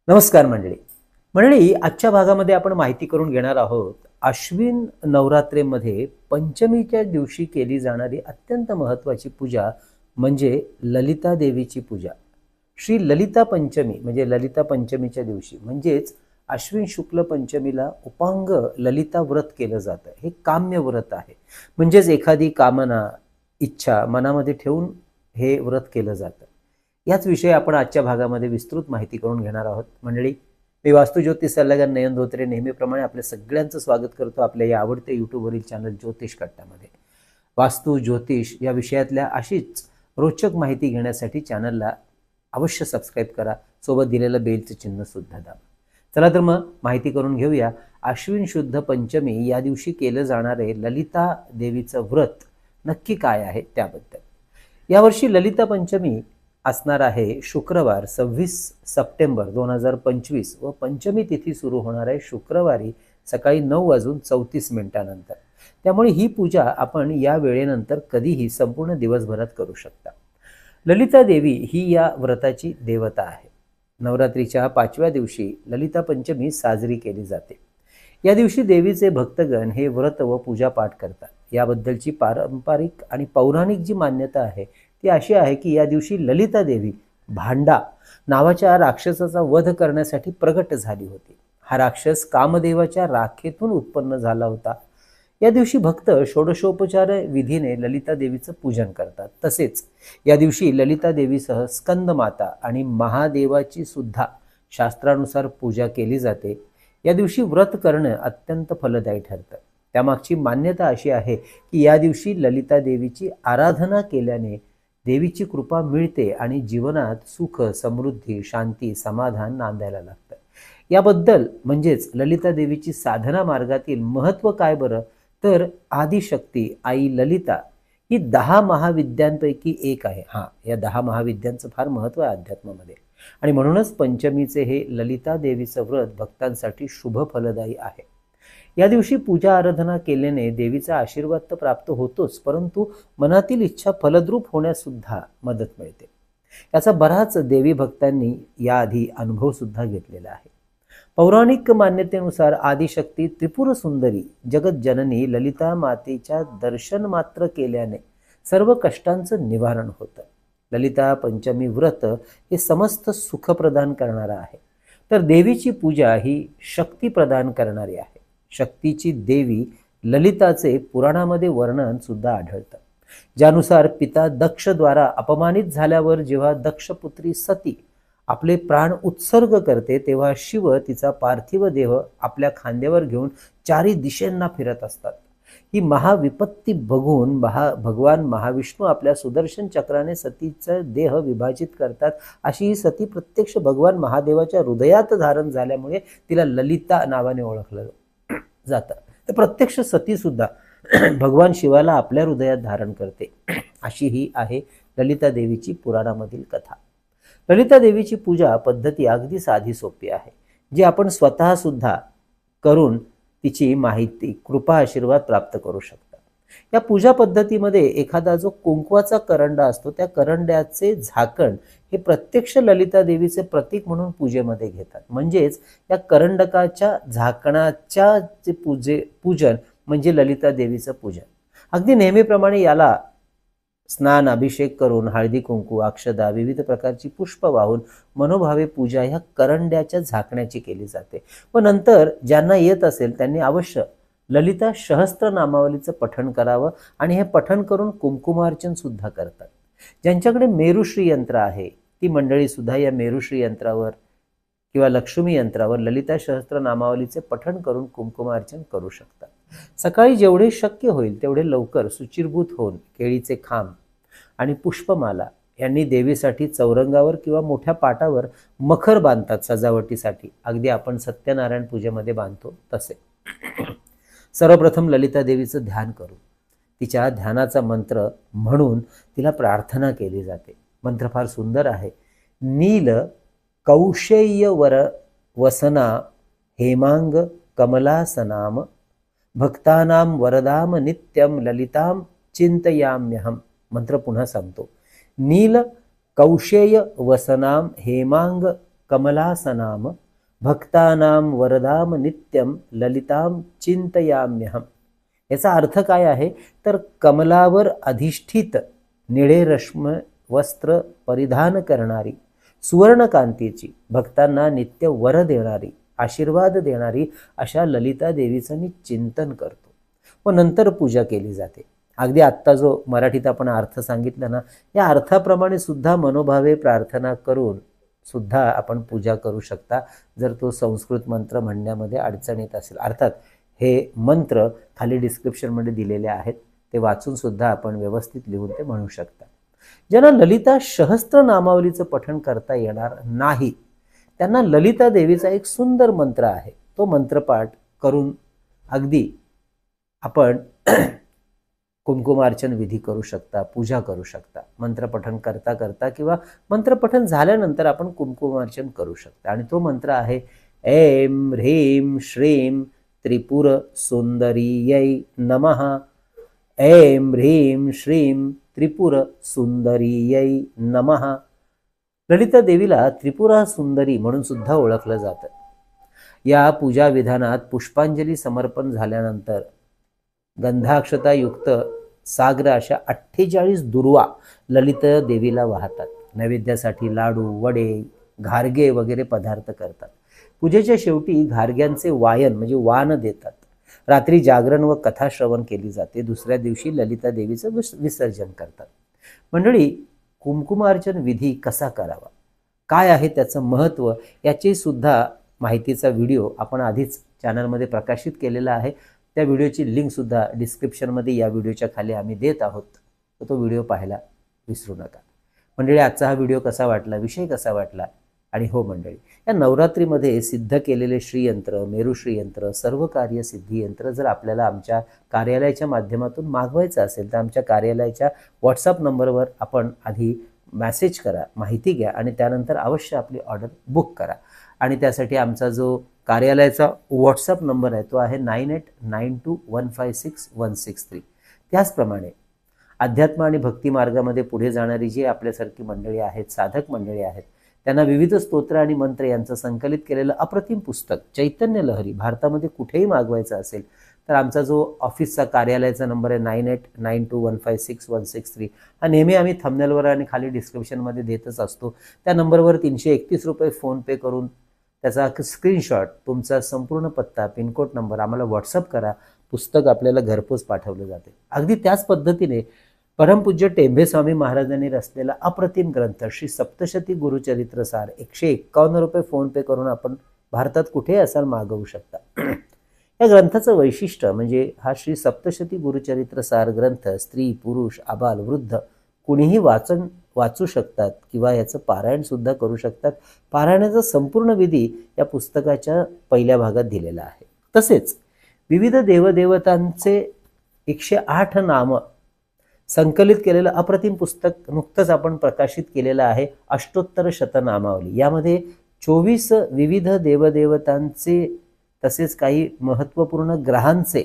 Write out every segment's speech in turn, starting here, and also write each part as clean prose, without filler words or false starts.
नमस्कार मंडळी. आजच्या भागामध्ये आपण माहिती करून घेणार आहोत आश्विन नवरात्रेमध्ये पंचमीच्या दिवशी केली जाणारी अत्यंत महत्त्वाची पूजा म्हणजे ललिता देवीची पूजा. श्री ललिता पंचमी म्हणजे ललिता पंचमीच्या दिवशी म्हणजेच आश्विन शुक्ल पंचमीला उपांग ललिता व्रत केलं जातं. हे काम्य व्रत आहे. म्हणजेच एखादी कामना, इच्छा मनामध्ये ठेवून हे व्रत केलं जातं. याच विषयी आपण आजच्या भागामध्ये विस्तृत माहिती करून घेणार आहोत. मंडळी, मी वास्तुज्योतिष सल्लागार नयन धोत्रे नेहमीप्रमाणे आपल्या सगळ्यांचं स्वागत करतो आपल्या या आवडत्या यूट्यूबवरील चॅनल ज्योतिष कट्टामध्ये. वास्तू ज्योतिष या विषयातल्या अशीच रोचक माहिती घेण्यासाठी चॅनलला अवश्य सबस्क्राईब करा. सोबत दिलेलं बेलचं चिन्ह सुद्धा दाबा. चला तर मग माहिती करून घेऊया. आश्विन शुद्ध पंचमी या दिवशी केलं जाणारे ललिता देवीचं व्रत नक्की काय आहे त्याबद्दल. यावर्षी ललिता पंचमी असणार आहे शुक्रवार 26 सप्टेंबर 2025 व पंचमी तिथी सुरू होणार आहे शुक्रवारी सकाळी 9:34 त्यामुळे ही पूजा आपण या वेळेनंतर कधीही संपूर्ण दिवसभरात करू शकता. ललिता देवी ही या व्रताची देवता आहे. नवरात्रीच्या 5व्या दिवशी ललिता पंचमी साजरी केली जाते. या दिवशी देवीचे भक्तगण हे व्रत व पूजा पाठ करतात. याबद्दलची पारंपरिक आणि पौराणिक जी मान्यता आहे ती अशी आहे की या दिवशी ललिता देवी भांडा नावाच्या राक्षसाचा वध करण्यासाठी प्रगट झाली होती. हा राक्षस कामदेवाच्या राखेतून उत्पन्न झाला होता. या दिवशी भक्त षोडशोपचार विधीने ललिता देवीचं पूजन करतात. तसेच या दिवशी ललिता देवीसह स्कंद माता आणि महादेवाची सुद्धा शास्त्रानुसार पूजा केली जाते. या दिवशी व्रत करणं अत्यंत फलदायी ठरतं. त्यामागची मान्यता अशी आहे की या दिवशी ललिता देवीची आराधना केल्याने देवीची कृपा मिळते आणि जीवनात सुख, समृद्धी, शांती, समाधान नांदायला लागतं. याबद्दल म्हणजेच ललिता देवीची साधना मार्गातील महत्त्व काय बरं, तर आदिशक्ती आई ललिता ही 10 महाविद्यांपैकी एक आहे. या 10 महाविद्यांचं फार महत्त्व आहे अध्यात्मामध्ये आणि म्हणूनच पंचमीचे हे ललिता देवीचं व्रत भक्तांसाठी शुभ फलदायी आहे. या दिवशी पूजा आराधना केल्याने देवीचा आशीर्वाद तर प्राप्त होतोच, परंतु मनातील इच्छा फलद्रूप होण्यास सुद्धा मदत मिळते. याचा बराच देवी भक्तांनी याआधी अनुभव सुद्धा घेतलेला आहे. पौराणिक मान्यतेनुसार आदिशक्ती त्रिपुर सुंदरी जगत जननी ललिता मातेच्या दर्शन मात्र केल्याने सर्व कष्टांचं निवारण होतं. ललिता पंचमी व्रत हे समस्त सुख प्रदान करणारं आहे, तर देवीची पूजा ही शक्ती प्रदान करणारी आहे. शक्तीची देवी ललिताचे पुराणामध्ये वर्णन सुद्धा आढळतं, ज्यानुसार पिता दक्ष द्वारा अपमानित झाल्यावर जेव्हा दक्षपुत्री सती आपले प्राण उत्सर्ग करते तेव्हा शिव तिचा पार्थिव देह आपल्या खांद्यावर घेऊन 4 दिशांना फिरत असतात. ही महाविपत्ती बघून भगवान महाविष्णू आपल्या सुदर्शन चक्राने सतीचा देह विभाजित करतात. अशी ही सती प्रत्यक्ष भगवान महादेवाच्या हृदयात धारण झाल्यामुळे तिला ललिता नावाने ओळखलं जातं. तर प्रत्यक्ष सती सुद्धा भगवान शिवाला आपल्या हृदयात धारण करते. अशी ही आहे ललिता देवीची पुराणामधील कथा. ललिता देवीची पूजा पद्धती अगदी साधी सोपी आहे, जी आपण स्वतः सुद्धा करून तिची माहिती, कृपा, आशीर्वाद प्राप्त करू शकता. या पूजा पद्धतीमध्ये एखादा जो कुंकवाचा करंडा असतो त्या करंड्याचे झाकण हे प्रत्यक्ष ललिता देवीचे प्रतीक म्हणून पूजेमध्ये घेतात. म्हणजेच या करंडकाच्या झाकणाच्या जे पूजन म्हणजे ललिता देवीचं पूजन. अगदी नेहमीप्रमाणे याला स्नान, अभिषेक करून हळदी कुंकू, अक्षदा, विविध प्रकारची पुष्प वाहून मनोभावे पूजा ह्या करंड्याच्या झाकण्याची केली जाते. व नंतर ज्यांना येत असेल त्यांनी अवश्य ललिता सहस्त्र नामावलीचं पठण करावं आणि हे पठण करून कुंकुमार्चन सुद्धा करतात. ज्यांच्याकडे मेरुश्री यंत्र आहे ती मंडळी सुद्धा या मेरुश्री यंत्रावर किंवा लक्ष्मी यंत्रावर ललिता सहस्त्र नामावलीचे पठण करून कुंकुमार्चन करू शकतात. सकाळी जेवढे शक्य होईल तेवढे लवकर शुचिर्भूत होऊन केळीचे खांब आणि पुष्पमाला यांनी देवीसाठी चौरंगावर किंवा मोठ्या पाटावर मखर बांधतात सजावटीसाठी. अगदी आपण सत्यनारायण पूजेमध्ये बांधतो तसे. सर्वप्रथम ललिता देवीचं ध्यान करू. तिच्या ध्यानाचा मंत्र म्हणून तिला प्रार्थना केली जाते. मंत्र फार सुंदर आहे. नील कौशेय वर वसना हेमांग कमलासनाम भक्तानाम वरदाम नित्यम ललिताम चिंतयाम्यहम. मंत्र पुन्हा सांगतो. नील कौशेय वसनाम हेमांग कमलासनाम भक्तानाम वरदाम नित्यम ललिताम चिंतयाम्यहम. याचा अर्थ काय आहे तर कमलावर अधिष्ठित निळे रश्म वस्त्र परिधान करणारी, सुवर्णकांतीची, भक्तांना नित्य वर देणारी, आशीर्वाद देणारी अशा ललिता देवीचं मी चिंतन करतो व नंतर पूजा केली जाते. अगदी आत्ता जो मराठीत आपण अर्थ सांगितला ना, या अर्थाप्रमाणे सुद्धा मनोभावे प्रार्थना करून सुद्धा आपण पूजा करू शकता जर तो संस्कृत मंत्र म्हणण्यामध्ये अडचण येत असेल. अर्थात हे मंत्र खाली डिस्क्रिप्शनमध्ये दिलेले आहेत, ते वाचून सुद्धा आपण व्यवस्थित लिहून ते म्हणू शकता. ज्यांना ललिता सहस्त्र नामावलीचं पठण करता येणार नाही त्यांना ललिता देवीचा एक सुंदर मंत्र आहे, तो मंत्रपाठ करून अगदी आपण कुंकुमार्चन विधी करू शकता, पूजा करू शकता. मंत्रपठन करता करता किंवा मंत्रपठन झाल्यानंतर आपण कुंकुमार्चन करू शकता. आणि तो मंत्र आहे ऐं ह्रीं श्रीं त्रिपुर सुंदरीयै नमः. ऐं ह्रीं श्रीं त्रिपुर सुंदरीयै नमः. ललिता देवीला त्रिपुरा सुंदरी म्हणून सुद्धा ओळखलं जातं. या पूजा विधानात पुष्पांजली समर्पण झाल्यानंतर गंधाक्षतायुक्त साग्र अशा 48 दुर्वा ललिता देवीला वाहतात. नैवेद्यासाठी लाडू, वडे, घारगे वगैरे पदार्थ करतात. पूजेच्या शेवटी घारग्यांचे वायन म्हणजे वाण देतात. रात्री जागरण व कथा श्रवण केली जाते. दुसऱ्या दिवशी ललिता देवीचं विसर्जन करतात. मंडळी, कुंकुमार्चन विधी कसा करावा, काय आहे त्याचं महत्त्व, याची सुद्धा माहितीचा व्हिडिओ आपण आधीच चॅनलमध्ये प्रकाशित केलेला आहे. त्या व्हिडिओची लिंक सुद्धा डिस्क्रिप्शनमध्ये या व्हिडिओच्या खाली आम्ही देत आहोत, तर तो व्हिडिओ पाहायला विसरू नका. मंडळी, आजचा हा व्हिडिओ कसा वाटला, विषय कसा वाटला? आणि हो मंडळी, या नवरात्रीमध्ये सिद्ध केलेले श्रीयंत्र, मेरू श्रीयंत्र, सर्व कार्य सिद्धी यंत्र जर आपल्याला आमच्या कार्यालयाच्या माध्यमातून मागवायचं असेल तर आमच्या कार्यालयाच्या व्हॉट्सअप नंबरवर आपण आधी मेसेज करा, माहिती घ्या आणि त्यानंतर अवश्य आपली ऑर्डर बुक करा. आणि त्यासाठी आमचा जो कार्यालयाचा व्हॉट्सअप नंबर आहे तो आहे 9892156163. त्याचप्रमाणे अध्यात्म आणि भक्ती मार्गामध्ये पुढे जाणारी जी आपल्यासारखी मंडळी आहेत, साधक मंडळी आहेत, त्यांना विविध स्तोत्र आणि मंत्र यांचं संकलित केलेलं अप्रतिम पुस्तक चैतन्य लहरी भारतामध्ये कुठेही मागवायचं असेल तर आमचा जो ऑफिसचा कार्यालयाचा नंबर आहे 9892156163 हा नेहमी आम्ही थंबनेलवर आणि खाली डिस्क्रिप्शनमध्ये देतच असतो. त्या नंबरवर 331 रुपये फोनपे करून त्याचा स्क्रीनशॉट, तुमचा संपूर्ण पत्ता, पिनकोड नंबर आम्हाला व्हॉट्सअप करा. पुस्तक आपल्याला घरपोच पाठवलं जाते. अगदी त्याच पद्धतीने परमपूज्य टेंभे स्वामी महाराजांनी रचलेला अप्रतिम ग्रंथ श्री सप्तशती गुरुचरित्र सार 151 रुपये फोनपे करून आपण भारतात कुठेही असाल मागवू शकता. या ग्रंथाचं वैशिष्ट्य म्हणजे हा श्री सप्तशती गुरुचरित्र सार ग्रंथ स्त्री, पुरुष, आबाल, वृद्ध कुणीही वाचू शकतात किंवा याचं पारायण सुद्धा करू शकतात. पारायणाचा संपूर्ण विधी या पुस्तकाच्या पहिल्या भागात दिलेला आहे. तसेच विविध देवदेवतांचे 108 नाम संकलित केलेलं अप्रतिम पुस्तक नुकतंच आपण प्रकाशित केलेलं आहे, अष्टोत्तर शतनामावली. यामध्ये 24 विविध देवदेवतांचे तसेच काही महत्त्वपूर्ण ग्रहांचे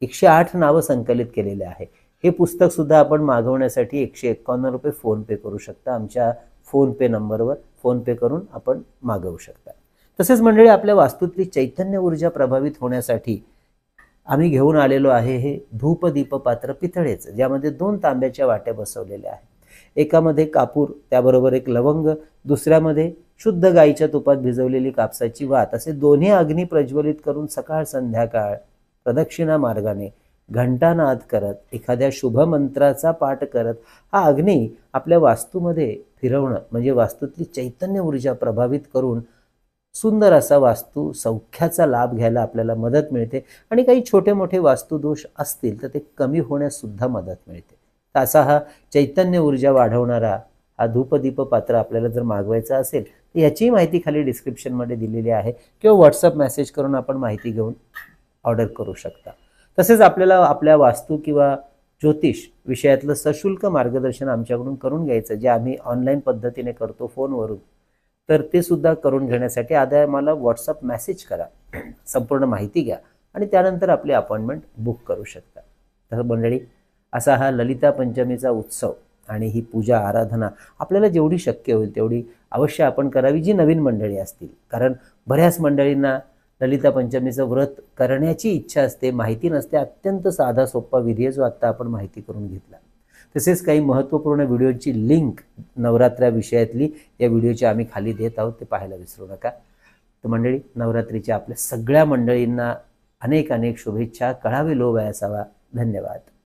108 नावं संकलित केलेले आहे. हे पुस्तक सुद्धा आपण मागवण्यासाठी 151 रुपये फोनपे करू शकता. आमच्या फोनपे नंबरवर फोनपे करून आपण मागवू शकता. तसेच मंडळी, आपल्या वास्तूतली चैतन्य ऊर्जा प्रभावित होण्यासाठी आम्ही घेऊन आलेलो आहे हे धूप दीप पात्र पितळेचं, ज्यामध्ये 2 तांब्याच्या वाट्या बसवलेल्या आहेत. एकामध्ये कापूर, त्याबरोबर एक लवंग, दुसऱ्यामध्ये शुद्ध गाईच्या तुपात भिजवलेली कापसाची वात, असे दोन्ही अग्नी प्रज्वलित करून सकाळ संध्याकाळ प्रदक्षिणा मार्गाने घंटानाद करत, एखाद्या शुभ मंत्राचा पाठ करत हा अग्नी आपल्या वास्तूमध्ये फिरवणं म्हणजे वास्तूतली चैतन्य ऊर्जा प्रभावित करून सुंदर असा वास्तू सौख्याचा लाभ घ्यायला आपल्याला मदत मिळते. आणि काही छोटे मोठे वास्तुदोष असतील तर ते कमी होण्यास सुद्धा मदत मिळते. तर असा हा चैतन्य ऊर्जा वाढवणारा हा धूपदीप पात्र आपल्याला जर मागवायचा असेल तर याची माहिती खाली डिस्क्रिप्शनमध्ये दिलेली आहे किंवा व्हॉट्सअप मेसेज करून आपण माहिती घेऊन ऑर्डर करू शकता. तसेच आपल्याला आपल्या वास्तू किंवा ज्योतिष विषयातलं सशुल्क मार्गदर्शन आमच्याकडून करून घ्यायचं, जे आम्ही ऑनलाईन पद्धतीने करतो फोनवरून, तर ते सुद्धा करून घेण्यासाठी आधी आम्हाला व्हॉट्सअप मेसेज करा, संपूर्ण माहिती घ्या आणि त्यानंतर आपली अपॉइंटमेंट बुक करू शकता. तर मंडळी, असा हा ललिता पंचमीचा उत्सव आणि ही पूजा आराधना आपल्याला जेवढी शक्य होईल तेवढी अवश्य आपण करावी, जी नवीन मंडळी असतील. कारण बऱ्याच मंडळींना ललिता पंचमीचं व्रत करण्याची इच्छा असते, माहिती नसते. अत्यंत साधा सोपा विधी आहे जो आत्ता आपण माहिती करून घेतला. तसेच काही महत्त्वपूर्ण व्हिडिओची लिंक नवरात्रा विषयातली या व्हिडिओची आम्ही खाली देत आहोत, ते पाहायला विसरू नका. तर मंडळी, नवरात्रीच्या आपल्या सगळ्या मंडळींना अनेक अनेक शुभेच्छा. कळावे लोभ असावा. धन्यवाद.